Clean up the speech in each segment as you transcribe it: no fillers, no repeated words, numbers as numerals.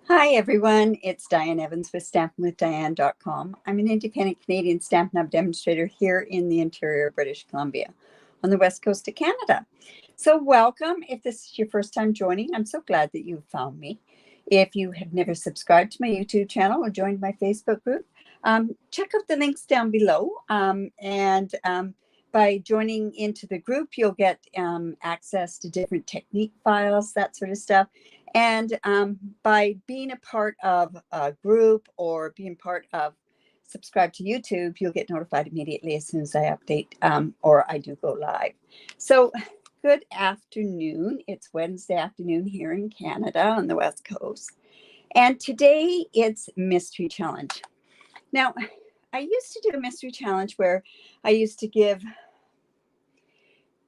Hi everyone, it's Diane Evans with stampinwithdiane.com. I'm an independent Canadian Stampin' Up demonstrator here in the interior of British Columbia on the west coast of Canada. So welcome. If this is your first time joining, I'm so glad that you found me. If you have never subscribed to my YouTube channel or joined my Facebook group, check out the links down below. By joining into the group, you'll get access to different technique files, that sort of stuff. And by being a part of a group or being part of subscribe to YouTube, you'll get notified immediately as soon as I update or I do go live. So good afternoon. It's Wednesday afternoon here in Canada on the West Coast. And today it's Mystery Challenge. Now, I used to do a mystery challenge where I used to give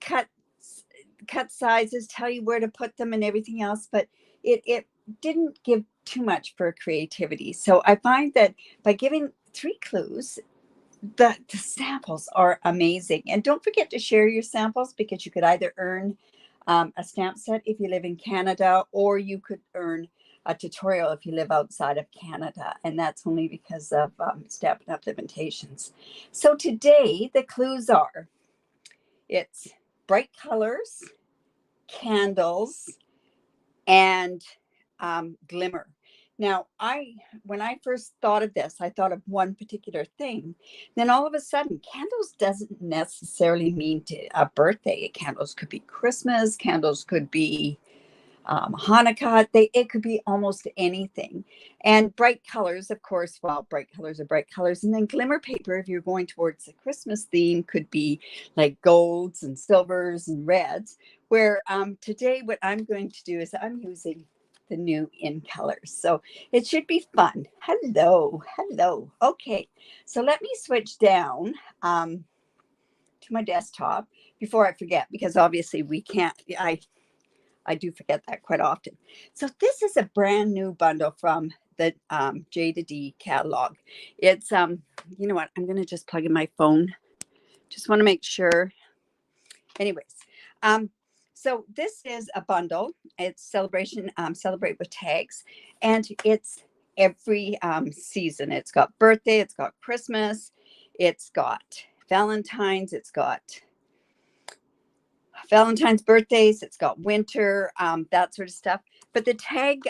cut sizes, tell you where to put them and everything else, but it didn't give too much for creativity. So I find that by giving 3 clues, the samples are amazing. And don't forget to share your samples, because you could either earn a stamp set if you live in Canada, or you could earn a tutorial if you live outside of Canada. And that's only because of Stampin' Up limitations. So today the clues are, it's bright colors, candles, and glimmer. Now, when I first thought of this, I thought of one particular thing. Then all of a sudden, candles doesn't necessarily mean a birthday. Candles could be Christmas. Candles could be Hanukkah. It could be almost anything. And bright colors, of course, well, bright colors are bright colors. And then glimmer paper, if you're going towards the Christmas theme, could be like golds and silvers and reds. Where today what I'm going to do is I'm using the new in colors. So it should be fun. Hello. Okay, so let me switch down to my desktop before I forget, because obviously we can't, I do forget that quite often. So this is a brand new bundle from the J to D catalog. It's, you know what, I'm going to just plug in my phone. Just want to make sure. Anyways, so this is a bundle. It's Celebration, Celebrate with Tags. And it's every season. It's got birthday, it's got Christmas, it's got Valentine's, it's got Valentine's birthdays, it's got winter, that sort of stuff. But the tag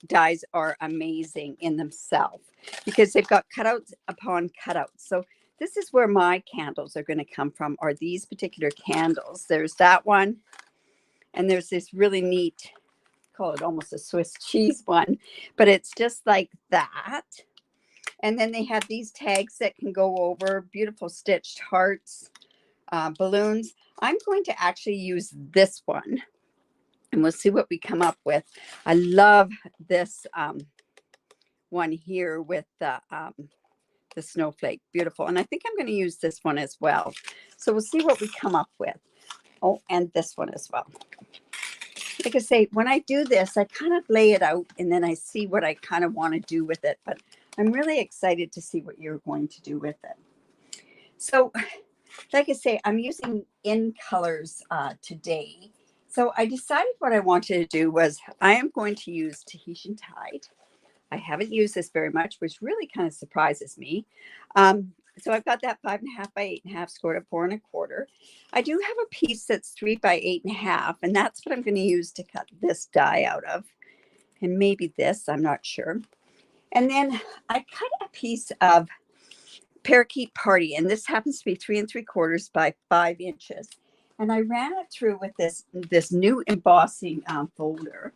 dies are amazing in themselves, because they've got cutouts upon cutouts. So this is where my candles are going to come from, are these particular candles. There's that one, and there's this really neat, call it almost a Swiss cheese one, but it's just like that. And then they have these tags that can go over, beautiful stitched hearts, balloons. I'm going to actually use this one, and we'll see what we come up with. I love this one here with the snowflake. Beautiful. And I think I'm going to use this one as well. So we'll see what we come up with. Oh, and this one as well. Like I say, when I do this, I kind of lay it out and then I see what I kind of want to do with it. But I'm really excited to see what you're going to do with it. So like I say, I'm using in colors today. So I decided what I wanted to do was I am going to use Tahitian Tide. I haven't used this very much, which really kind of surprises me. So I've got that 5.5 by 8.5 scored at 4 1/4. I do have a piece that's 3 by 8.5, and that's what I'm going to use to cut this die out of. And maybe this, I'm not sure. And then I cut a piece of Parakeet Party, and this happens to be 3 3/4 by 5 inches. And I ran it through with this new embossing folder.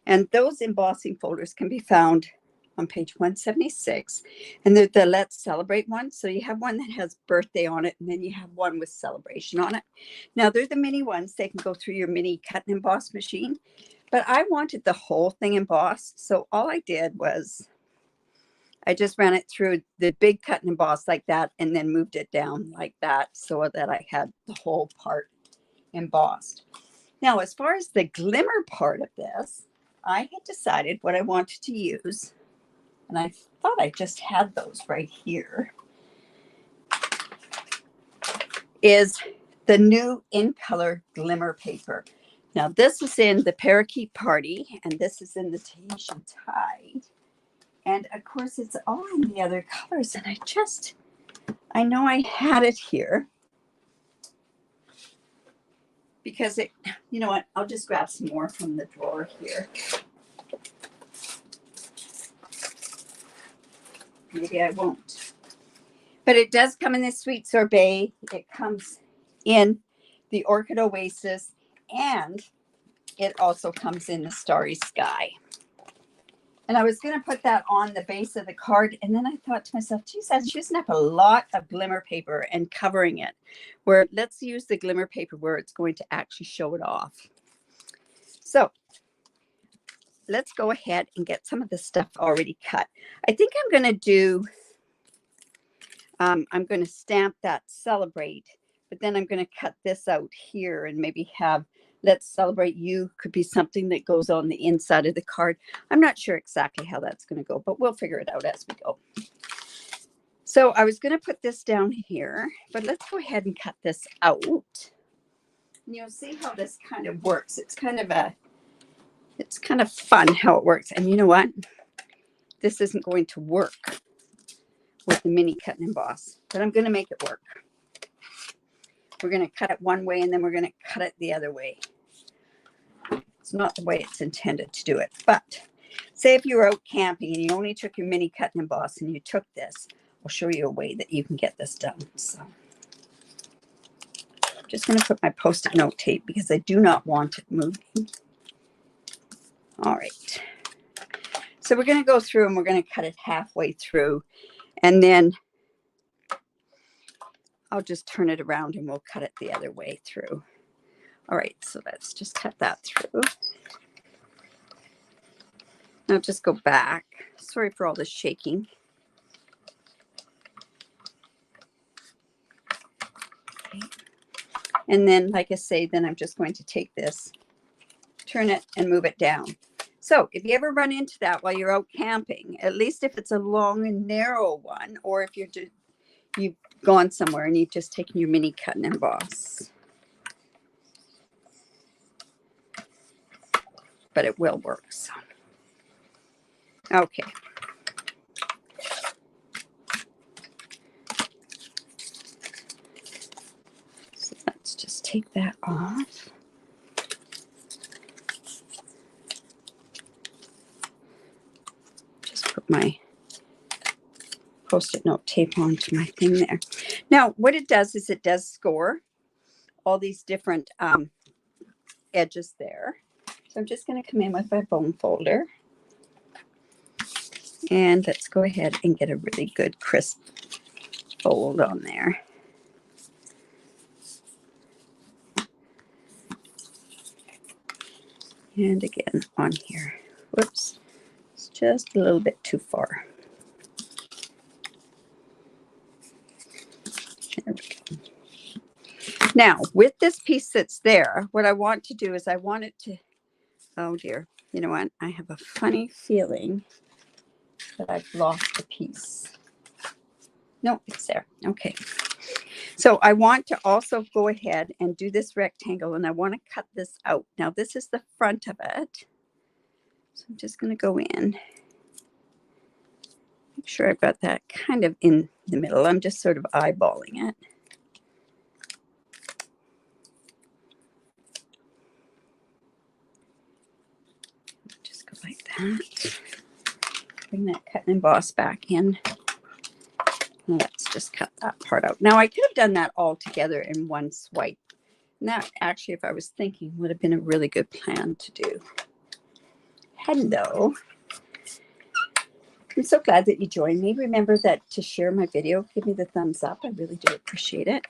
And those embossing folders can be found on page 176. And they're the Let's Celebrate one. So you have one that has birthday on it, and then you have one with celebration on it. Now, they're the mini ones. They can go through your mini cut and emboss machine. But I wanted the whole thing embossed. So all I did was I just ran it through the big cut and emboss like that, and then moved it down like that so that I had the whole part embossed. Now, as far as the glimmer part of this, I had decided what I wanted to use, and I thought I just had those right here, is the new in color glimmer paper. Now this is in the Parakeet Party, and this is in the Tahitian Tide. And of course it's all in the other colors, and I know I had it here. Because it, you know what, I'll just grab some more from the drawer here. Maybe I won't. But it does come in this sweet sorbet. It comes in the Orchid Oasis, and it also comes in the Starry Sky. And I was going to put that on the base of the card, and then I thought to myself, geez, I'm using up a lot of glimmer paper and covering it. Where let's use the glimmer paper where it's going to actually show it off. So let's go ahead and get some of the stuff already cut. I think I'm going to do, I'm going to stamp that Celebrate, but then I'm going to cut this out here and maybe have Let's Celebrate You could be something that goes on the inside of the card. I'm not sure exactly how that's going to go, but we'll figure it out as we go. So I was going to put this down here, but let's go ahead and cut this out. And you'll see how this kind of works. It's kind of fun how it works. And you know what? This isn't going to work with the mini cut and emboss, but I'm going to make it work. We're going to cut it one way, and then we're going to cut it the other way. It's not the way it's intended to do it. But say if you were out camping and you only took your mini cut and emboss and you took this, I'll show you a way that you can get this done. So I'm just going to put my Post-it note tape because I do not want it moving. All right. So we're going to go through and we're going to cut it halfway through, and then I'll just turn it around and we'll cut it the other way through. All right, so let's just cut that through. Now just go back. Sorry for all this shaking. Okay. And then, like I say, then I'm just going to take this, turn it, and move it down. So if you ever run into that while you're out camping, at least if it's a long and narrow one, or if you've gone somewhere and you've just taken your mini cut and emboss. But it will work. So. Okay. So let's just take that off. Just put my Post-it note tape onto my thing there. Now, what it does is it does score all these different edges there. So I'm just going to come in with my bone folder. And let's go ahead and get a really good crisp fold on there. And again on here. Whoops. It's just a little bit too far. There we go. Now, with this piece that's there, what I want to do is I want it to, oh dear, you know what? I have a funny feeling that I've lost a piece. No, it's there. Okay. So I want to also go ahead and do this rectangle, and I want to cut this out. Now, this is the front of it. So I'm just going to go in. Make sure I've got that kind of in the middle. I'm just sort of eyeballing it. Just go like that. Bring that cut and emboss back in. Let's just cut that part out. Now, I could have done that all together in one swipe. And that actually, if I was thinking, would have been a really good plan to do. Hello. I'm so glad that you joined me. Remember that to share my video, give me the thumbs up. I really do appreciate it.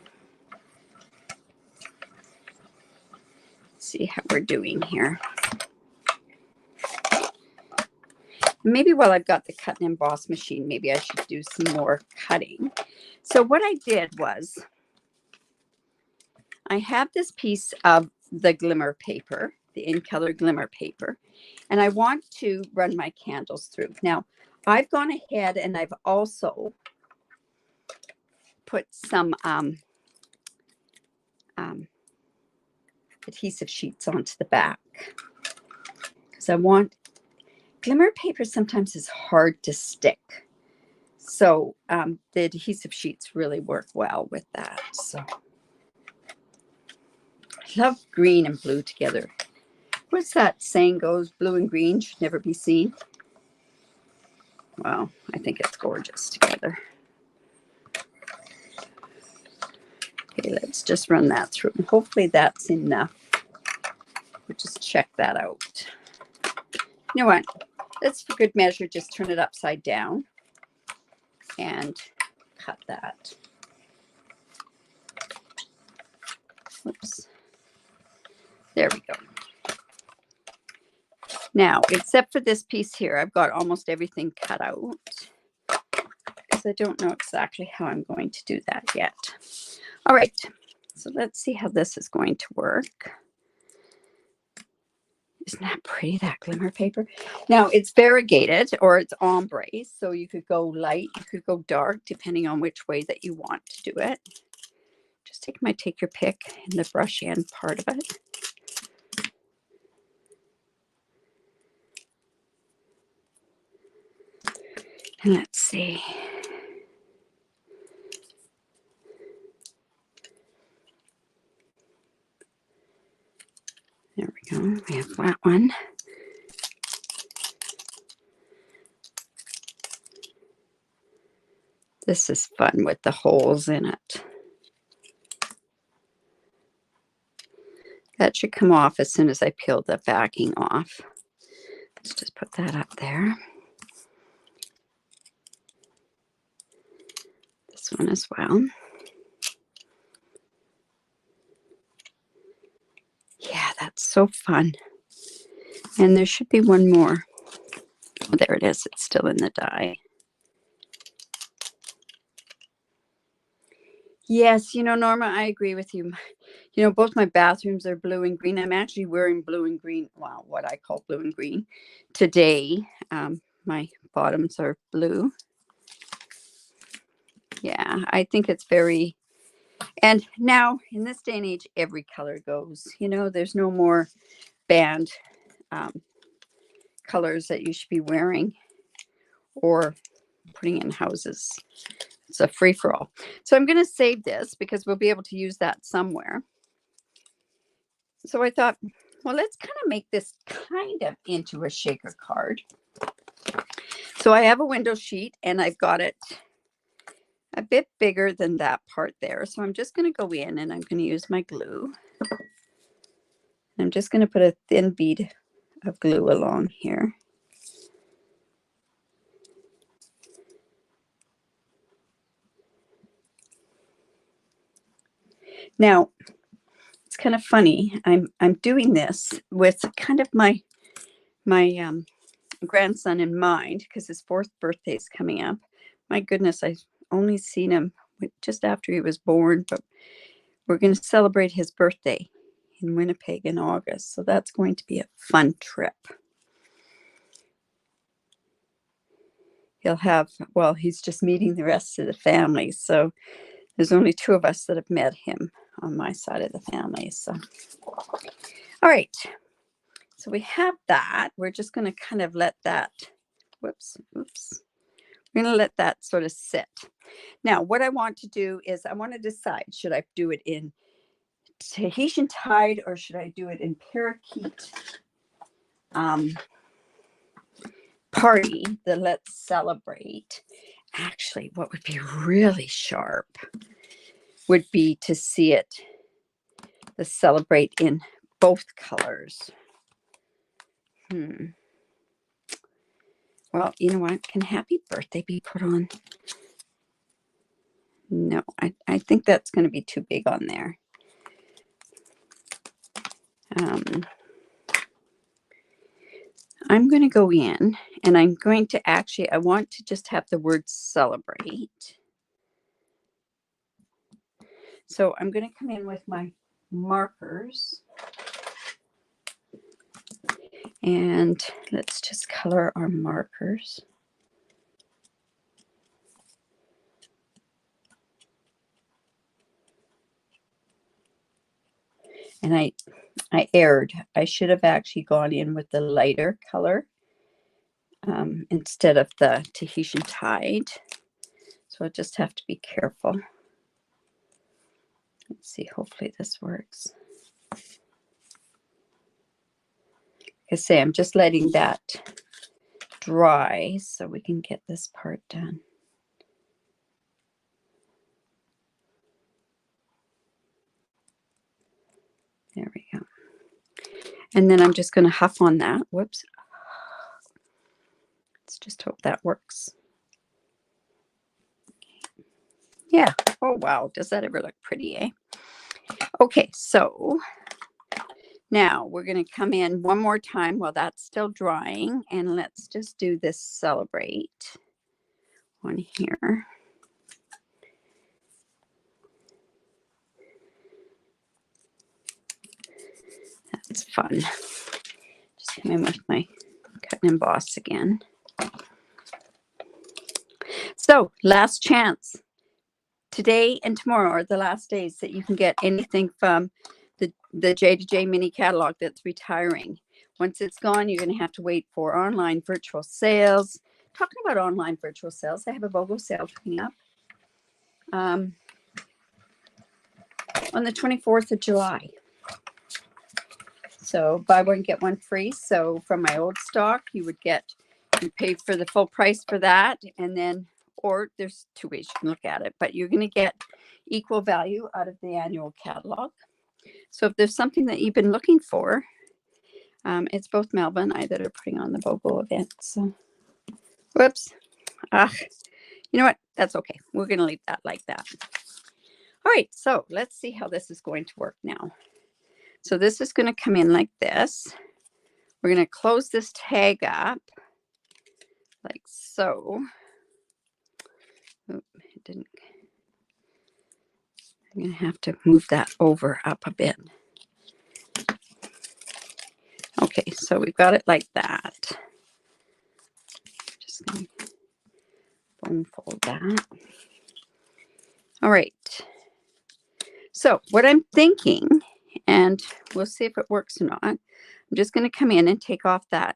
Let's see how we're doing here. Maybe while I've got the cut and emboss machine, maybe I should do some more cutting. So what I did was I have this piece of the glimmer paper, the in color glimmer paper, and I want to run my candles through. Now, I've gone ahead and I've also put some adhesive sheets onto the back. Because I want, glimmer paper sometimes is hard to stick. So the adhesive sheets really work well with that. So I love green and blue together. What's that saying goes? Blue and green should never be seen. Well, I think it's gorgeous together. Okay, let's just run that through. Hopefully that's enough. We'll just check that out. You know what? Let's, for good measure, just turn it upside down and cut that. Whoops. There we go. Now, except for this piece here, I've got almost everything cut out because I don't know exactly how I'm going to do that yet. All right, so let's see how this is going to work. Isn't that pretty, that glimmer paper? Now, it's variegated or it's ombre, so you could go light, you could go dark, depending on which way that you want to do it. Just take your pick in the brush end part of it. And let's see. There we go. We have that one. This is fun with the holes in it. That should come off as soon as I peel the backing off. Let's just put that up there. This one as well. Yeah, that's so fun. And there should be one more. Oh, there it is. It's still in the die. Yes, you know, Norma, I agree with you. You know, both my bathrooms are blue and green. I'm actually wearing blue and green, well, what I call blue and green today. My bottoms are blue. Yeah, I think it's very, and now in this day and age, every color goes. You know, there's no more band colors that you should be wearing or putting in houses. It's a free-for-all. So I'm going to save this because we'll be able to use that somewhere. So I thought, well, let's kind of make this kind of into a shaker card. So I have a window sheet and I've got it a bit bigger than that part there. So I'm just going to go in and I'm going to use my glue. I'm just going to put a thin bead of glue along here. Now, it's kind of funny. I'm doing this with kind of my grandson in mind because his 4th birthday is coming up. My goodness, I've only seen him just after he was born, but we're going to celebrate his birthday in Winnipeg in August. So that's going to be a fun trip. He'll have, well, he's just meeting the rest of the family. So there's only 2 of us that have met him on my side of the family. So, all right. So we have that. We're just going to kind of let that, oops. We're going to let that sort of sit. Now, what I want to do is I want to decide, should I do it in Tahitian Tide or should I do it in Parakeet Party, the Let's Celebrate. Actually, what would be really sharp would be to see it, the Celebrate in both colors. Well, you know what? Can Happy Birthday be put on? No, I think that's going to be too big on there. I'm going to go in and I'm going to actually, I want to just have the word celebrate. So I'm going to come in with my markers and let's just color our markers. And I erred. I should have actually gone in with the lighter color instead of the Tahitian Tide. So I just have to be careful. Let's see, hopefully this works. Like I say, I'm just letting that dry so we can get this part done. There we go. And then I'm just going to huff on that. Whoops. Let's just hope that works. Yeah. Oh, wow. Does that ever look pretty, eh? Okay, so now we're going to come in one more time while that's still drying. And let's just do this Celebrate on here. That's fun. Just come in with my cut and emboss again. So last chance. Today and tomorrow are the last days that you can get anything from the J2J mini catalog that's retiring. Once it's gone, you're going to have to wait for online virtual sales. Talking about online virtual sales, I have a BOGO sale coming up on the 24th of July. So buy one, get one free. So from my old stock, you pay for the full price for that. And then, or there's two ways you can look at it, but you're going to get equal value out of the annual catalog. So if there's something that you've been looking for, it's both Melba and I that are putting on the BOGO event. So, whoops. You know what? That's okay. We're going to leave that like that. All right. So let's see how this is going to work now. So this is going to come in like this. We're going to close this tag up like so. Oop, it didn't. I'm going to have to move that over up a bit. Okay, so we've got it like that. Just going to bone fold that. All right. So what I'm thinking, and we'll see if it works or not, I'm just going to come in and take off that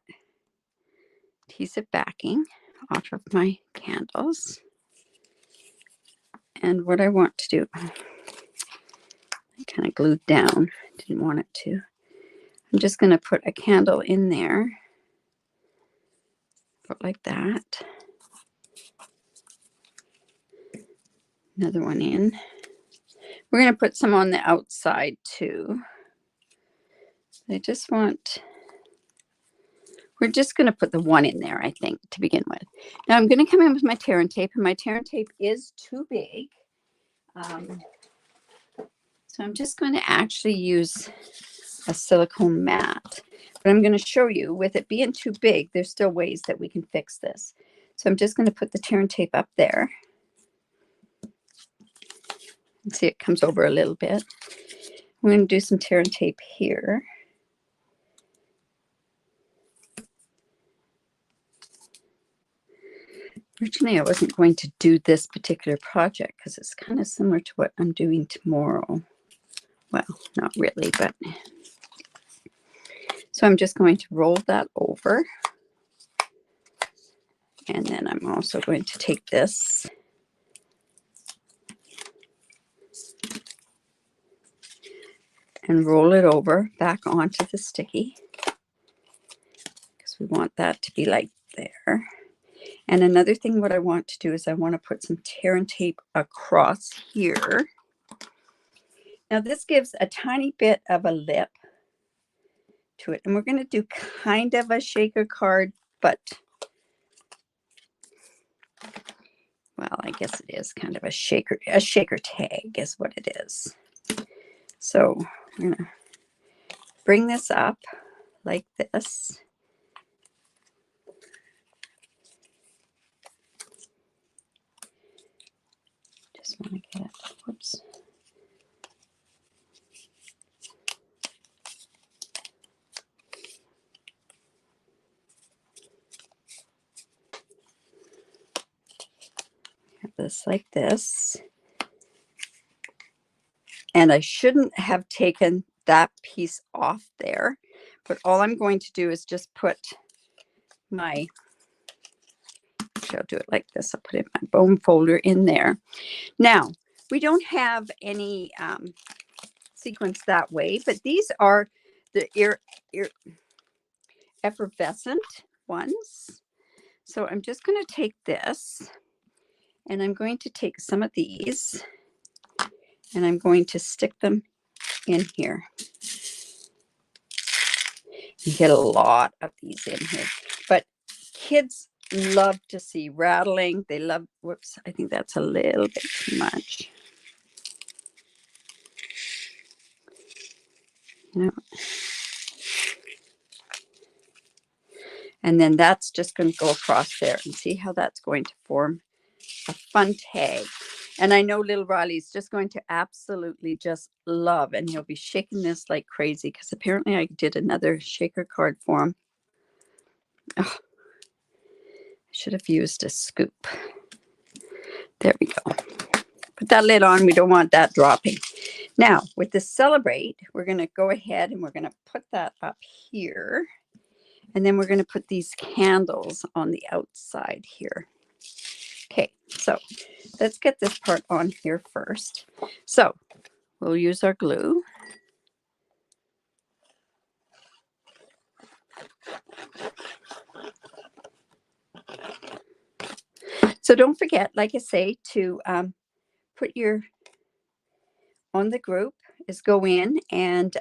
adhesive backing off of my candles. And what I want to do, I kind of glued down, didn't want it to. I'm just going to put a candle in there, put like that. Another one in. We're going to put some on the outside too. I just want, we're just going to put the one in there, I think, to begin with. Now I'm going to come in with my tear and tape, and my tear and tape is too big. So I'm just going to actually use a silicone mat. But I'm going to show you, with it being too big, there's still ways that we can fix this. So I'm just going to put the tear and tape up there. And see, it comes over a little bit. I'm going to do some tear and tape here. Originally, I wasn't going to do this particular project because it's kind of similar to what I'm doing tomorrow. Well, not really, but. So I'm just going to roll that over. And then I'm also going to take this and roll it over back onto the sticky, because we want that to be like there. And another thing, what I want to do is I want to put some tear and tape across here. Now this gives a tiny bit of a lip to it. And we're going to do kind of a shaker card, but, well, I guess it is kind of a shaker tag is what it is. So I'm going to bring this up like this. Just want to get it. Whoops. Have this like this. And I shouldn't have taken that piece off there. But all I'm going to do is just put my, actually I'll do it like this. I'll put in my bone folder in there. Now, we don't have any sequence that way, but these are the effervescent ones. So I'm just going to take this, and I'm going to take some of these, and I'm going to stick them in here. You get a lot of these in here, but kids love to see rattling. They love, whoops, I think that's a little bit too much. You know? And then that's just going to go across there, and see how that's going to form a fun tag. And I know little Riley's just going to absolutely just love, and he'll be shaking this like crazy, because apparently I did another shaker card for him. Oh, I should have used a scoop. There we go. Put that lid on. We don't want that dropping. Now, with the Celebrate, we're going to go ahead and we're going to put that up here. And then we're going to put these candles on the outside here. Okay, so let's get this part on here first. So we'll use our glue. So don't forget, like I say, to put your, on the group is go in and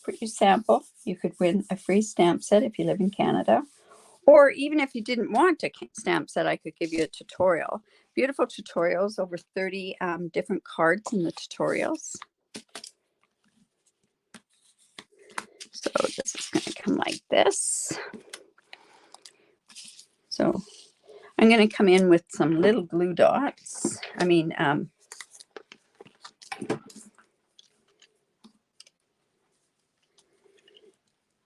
put your sample. You could win a free stamp set if you live in Canada. Or even if you didn't want a stamp set, I could give you a tutorial. Beautiful tutorials, over 30 different cards in the tutorials. So this is going to come like this. So I'm going to come in with some little glue dots. I mean,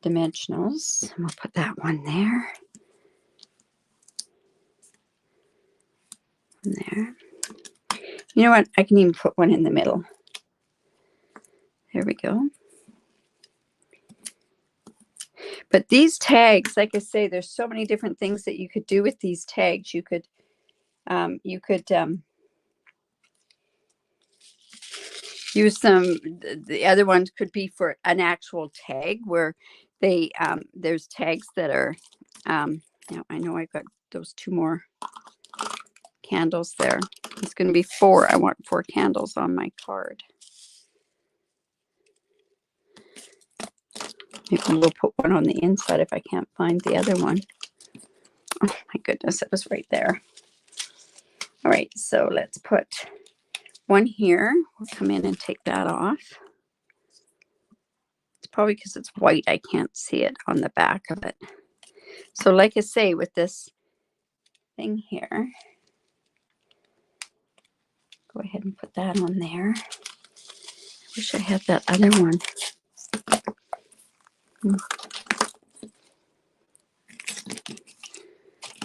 dimensionals. And we'll put that one there. And there. You know what? I can even put one in the middle. There we go. But these tags, like I say, there's so many different things that you could do with these tags. You could use them. The other ones could be for an actual tag where they there's tags that are now I know I've got those 2 more candles there. It's going to be 4. I want 4 candles on my card. Maybe we'll put one on the inside if I can't find the other one. Oh my goodness, it was right there. All right, so let's put one here. We'll come in and take that off. It's probably because it's white, I can't see it on the back of it. So like I say, with this thing here, go ahead and put that on there. I wish I had that other one.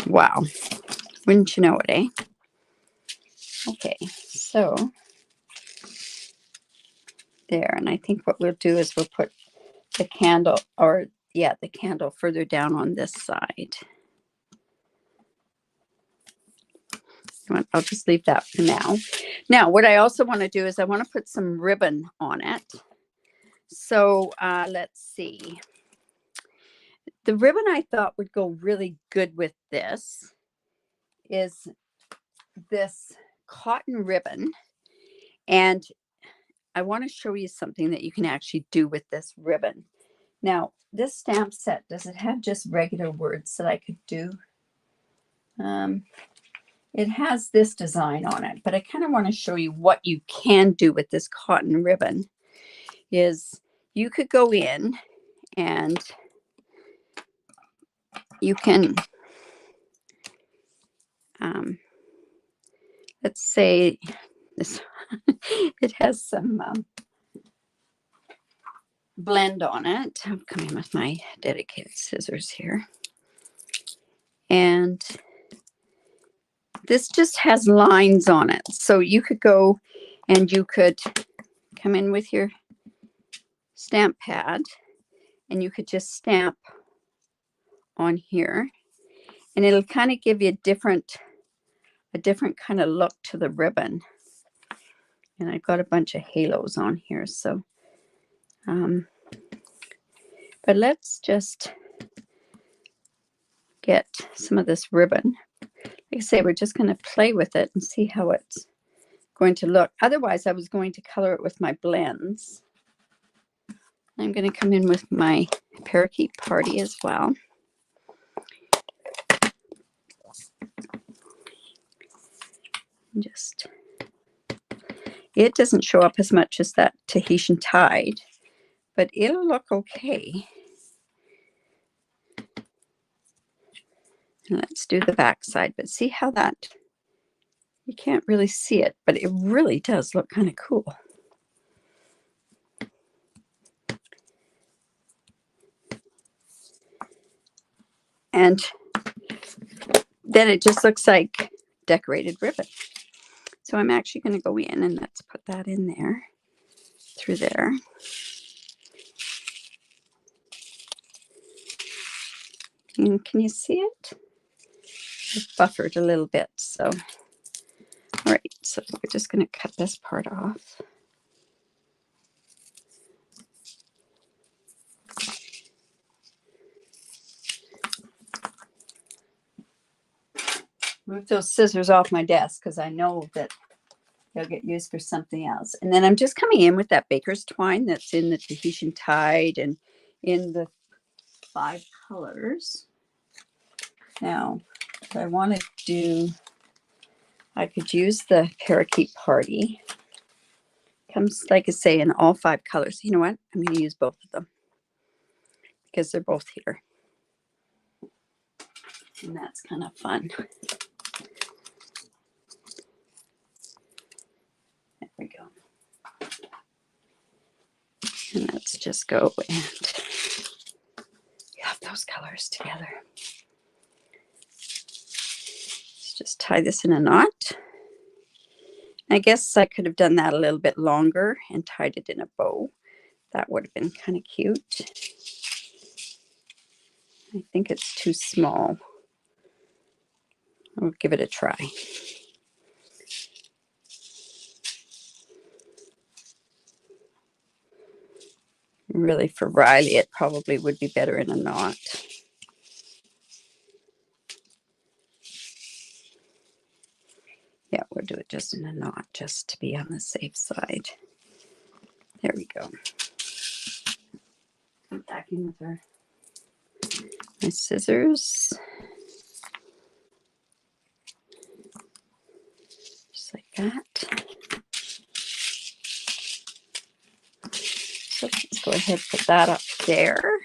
Wow. Wouldn't you know it, eh? Okay, so there. And I think what we'll do is we'll put the candle, or yeah, the candle further down on this side. I'll just leave that for now. Now, what I also want to do is I want to put some ribbon on it. So let's see. The ribbon I thought would go really good with this is this cotton ribbon. And I want to show you something that you can actually do with this ribbon. Now, this stamp set, does it have just regular words that I could do? It has this design on it, but I kind of want to show you what you can do with this cotton ribbon. Is you could go in and you can, let's say this, it has some blend on it. I'm coming with my dedicated scissors here. And this just has lines on it. So you could go and you could come in with your stamp pad, and you could just stamp on here, and it'll kind of give you a different kind of look to the ribbon. And I've got a bunch of halos on here, so but let's just get some of this ribbon. Like I say, we're just going to play with it and see how it's going to look. Otherwise, I was going to color it with my blends. I'm going to come in with my Parakeet Party as well. Just, it doesn't show up as much as that Tahitian Tide, but it'll look okay. And let's do the back side, but see how that, you can't really see it, but it really does look kind of cool. And then it just looks like decorated ribbon. So I'm actually going to go in and let's put that in there, through there. And can you see it? It's buffered a little bit. So, all right, so we're just going to cut this part off. Move those scissors off my desk because I know that they'll get used for something else. And then I'm just coming in with that baker's twine that's in the Tahitian Tide and in the 5 colors. Now, if I want to do, I could use the Parakeet Party. Comes, like I say, in all 5 colors. You know what? I'm going to use both of them because they're both here. And that's kind of fun. There we go. And let's just go and have those colors together. Let's just tie this in a knot. I guess I could have done that a little bit longer and tied it in a bow. That would have been kind of cute. I think it's too small. I'll give it a try. Really, for Riley, it probably would be better in a knot. Yeah, we'll do it just in a knot, just to be on the safe side. There we go. I'm back in with my scissors. Just like that. So let's go ahead and put that up there.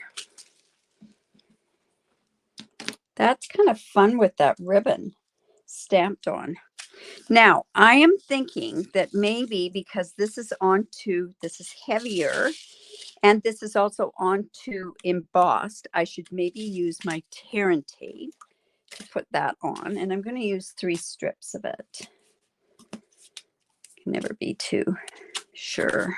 That's kind of fun with that ribbon stamped on. Now, I am thinking that maybe because this is heavier and this is also onto embossed, I should maybe use my tear and tape to put that on. And I'm going to use 3 strips of it. Can never be too sure.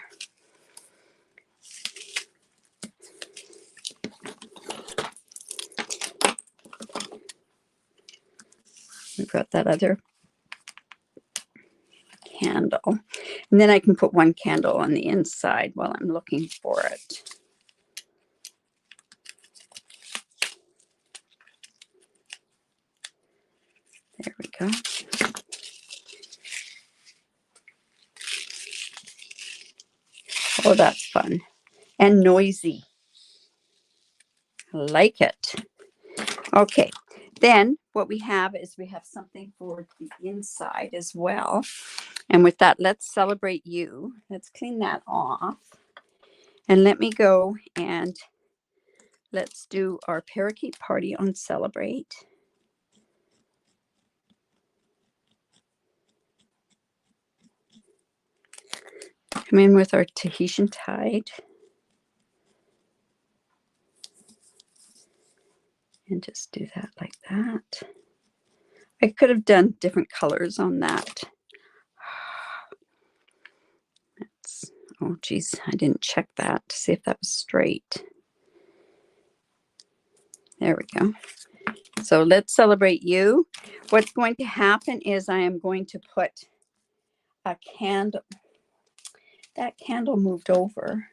We've got that other candle. And then I can put 1 candle on the inside while I'm looking for it. There we go. Oh, that's fun and noisy. I like it. Okay, then what we have is we have something for the inside as well. And with that, let's celebrate you. Let's clean that off. And let me go and let's do our Parakeet Party on Celebrate. Come in with our Tahitian Tide. And just do that like that. I could have done different colors on that. Oh, geez, I didn't check that to see if that was straight. There we go. So let's celebrate you. What's going to happen is I am going to put a candle. That candle moved over.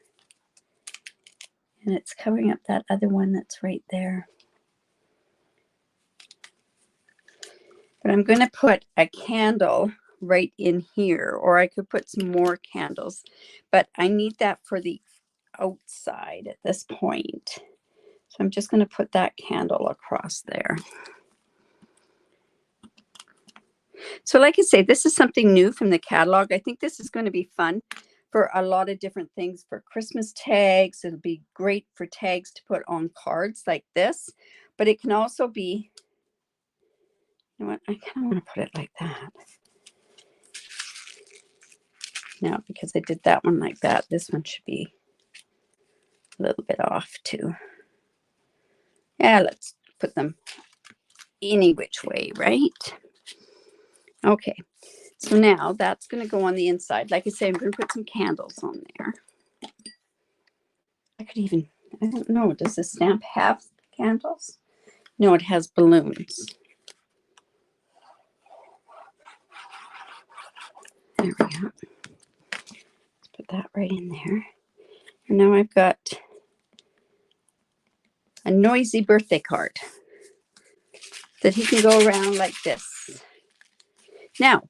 And it's covering up that other one that's right there. But I'm going to put a candle right in here, or I could put some more candles. But I need that for the outside at this point. So I'm just going to put that candle across there. So like I say, this is something new from the catalog. I think this is going to be fun for a lot of different things, for Christmas tags. It'll be great for tags to put on cards like this, but it can also be, you know what, I kind of want to put it like that. Now, because I did that one like that, this one should be a little bit off too. Yeah, let's put them any which way, right? Okay, so now that's going to go on the inside. Like I say, I'm going to put some candles on there. I could even, I don't know, does the stamp have candles? No, it has balloons. There we go. Let's put that right in there. And now I've got a noisy birthday card that he can go around like this. Now,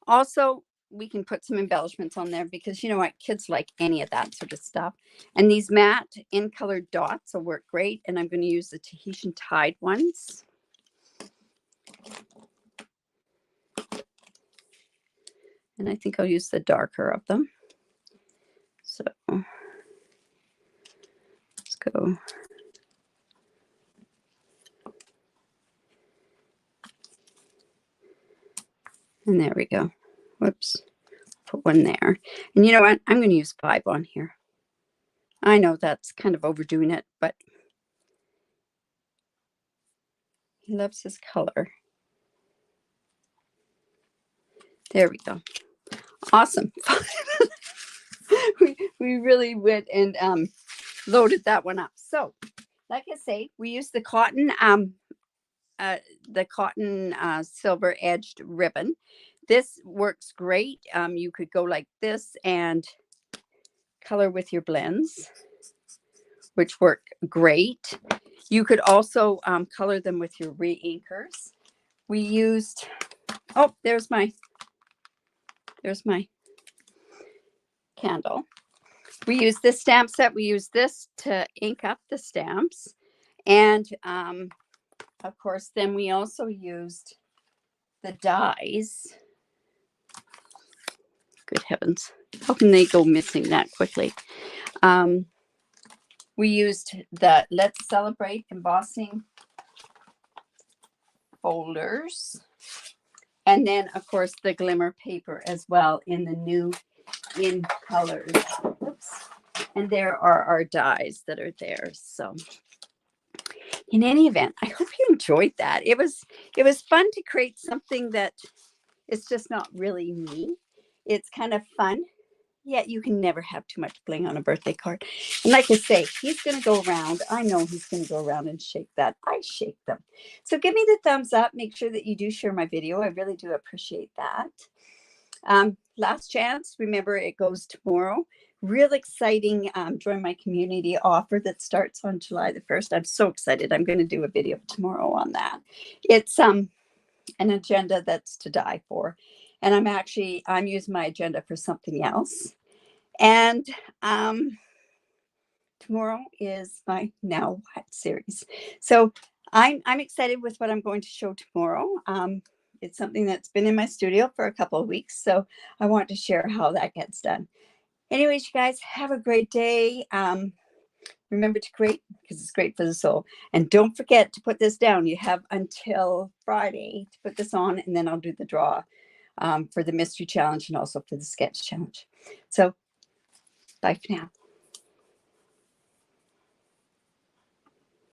also, we can put some embellishments on there because you know what? Kids like any of that sort of stuff. And these matte in colored dots will work great. And I'm going to use the Tahitian Tide ones. And I think I'll use the darker of them. So let's go. And there we go. Whoops. Put one there. And you know what? I'm going to use 5 on here. I know that's kind of overdoing it, but he loves his color. There we go. Awesome. we really went and loaded that one up. So, like I say, we used the cotton silver edged ribbon. This works great. You could go like this and color with your blends, which work great. You could also color them with your re-inkers. We used, oh, there's my candle. We use this stamp set. We use this to ink up the stamps. And of course, then we also used the dies. Good heavens. How can they go missing that quickly? We used the Let's Celebrate embossing folders. And then, of course, the Glimmer paper as well in the new in colors. Oops. And there are our dies that are there. So in any event, I hope you enjoyed that. It was fun to create something that is just not really me. It's kind of fun. Yet you can never have too much bling on a birthday card. And like I say, he's going to go around. I know he's going to go around and shake that. I shake them. So give me the thumbs up. Make sure that you do share my video. I really do appreciate that. Last chance. Remember, it goes tomorrow. Real exciting Join My Community offer that starts on July the 1st. I'm so excited. I'm going to do a video tomorrow on that. It's an agenda that's to die for. And I'm using my agenda for something else. And tomorrow is my Now What series. So I'm excited with what I'm going to show tomorrow. It's something that's been in my studio for a couple of weeks. So I want to share how that gets done. Anyways, you guys have a great day. Remember to create because it's great for the soul. And don't forget to put this down. You have until Friday to put this on, and then I'll do the draw for the mystery challenge and also for the sketch challenge. So bye for now.